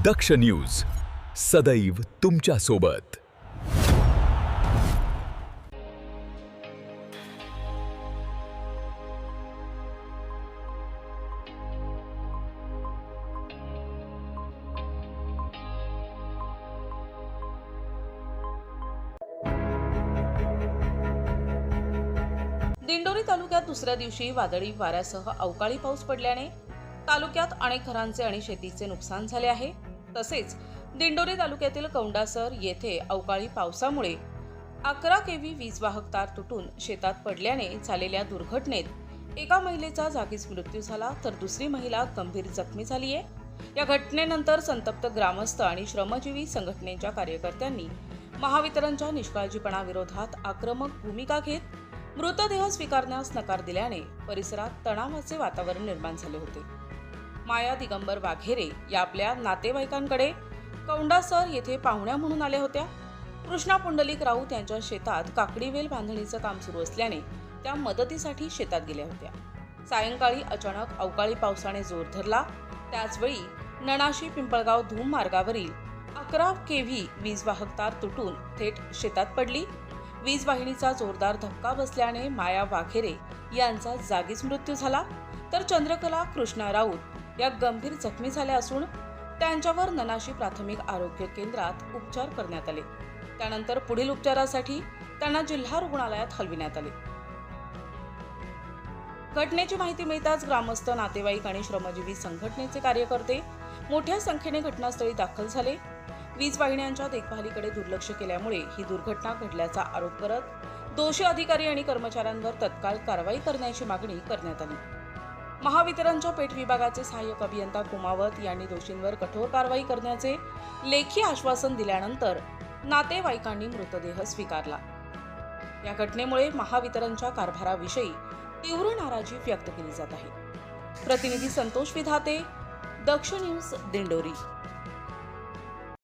दक्ष news सदैव तुमच्या सोबत। दिंडोरी तालुक्यात दुसऱ्या दिवशी वादळी वाऱ्यासह अवकाळी पाऊस पडल्याने तालुक्यात अनेक घरांचे आणि शेतीचे नुकसान झाले आहे। तसेच दिंडोरी तालुक्यातील कौंडासर येथे अवकाळी पावसामुळे 11 केव्ही वीज वाहक तार तुटून शेतात पडल्याने झालेल्या दुर्घटनेत एका महिलेचा जागीच मृत्यू झाला तर दुसरी महिला गंभीर जखमी झाली आहे। या घटनेनंतर संतप्त ग्रामस्थ आणि श्रमजीवी संघटनेच्या कार्यकर्त्यांनी महावितरणच्या निष्काळजीपणाविरोधात आक्रमक भूमिका घेत मृतदेह स्वीकारण्यास नकार दिल्याने परिसरात तणावाचे वातावरण निर्माण झाले होते। माया दिगंबर वाघेरे या आपल्या नातेवाईकांकडे कौंडासर येथे पाहुण्या म्हणून आल्या होत्या। कृष्णा पुंडलिक राऊत यांच्या शेतात काकडीवेल बांधणीचं काम सुरू असल्याने त्या मदतीसाठी शेतात गेल्या होत्या। सायंकाळी अचानक अवकाळी पावसाने जोर धरला। त्याचवेळी नणाशी पिंपळगाव धूम मार्गावरील 11 केव्ही वीज वाहक तार तुटून थेट शेतात पडली। वीज वाहिनीचा जोरदार धक्का बसल्याने माया वाघेरे यांचा जागीच मृत्यू झाला तर चंद्रकला कृष्णा राऊत या गंभीर जखमी झाल्या असून त्यांच्यावर नणाशी प्राथमिक आरोग्य केंद्रात उपचार करण्यात आले। त्यानंतर पुढील उपचारासाठी त्यांना जिल्हा रुग्णालयात हलविण्यात आले। घटनेची माहिती मिळताच ग्रामस्थ, नातेवाईक आणि श्रमजीवी संघटनेचे कार्यकर्ते मोठ्या संख्येने घटनास्थळी दाखल झाले। वीज वाहिन्यांच्या देखभालीकडे दुर्लक्ष केल्यामुळे ही दुर्घटना घडल्याचा आरोप करत दोषी अधिकारी आणि कर्मचाऱ्यांवर तत्काळ कारवाई करण्याची मागणी करण्यात आली। महावितरणच्या पेठ विभागाचे सहाय्यक अभियंता कुमावत यांनी दोषींवर कठोर कारवाई करण्याचे लेखी आश्वासन दिल्यानंतर नातेवाईकांनी मृतदेह स्वीकारला। या घटनेमुळे महावितरणच्या कारभाराविषयी तीव्र नाराजी व्यक्त केली जात आहे। प्रतिनिधी संतोष विधाते, दक्ष न्यूज, दिंडोरी।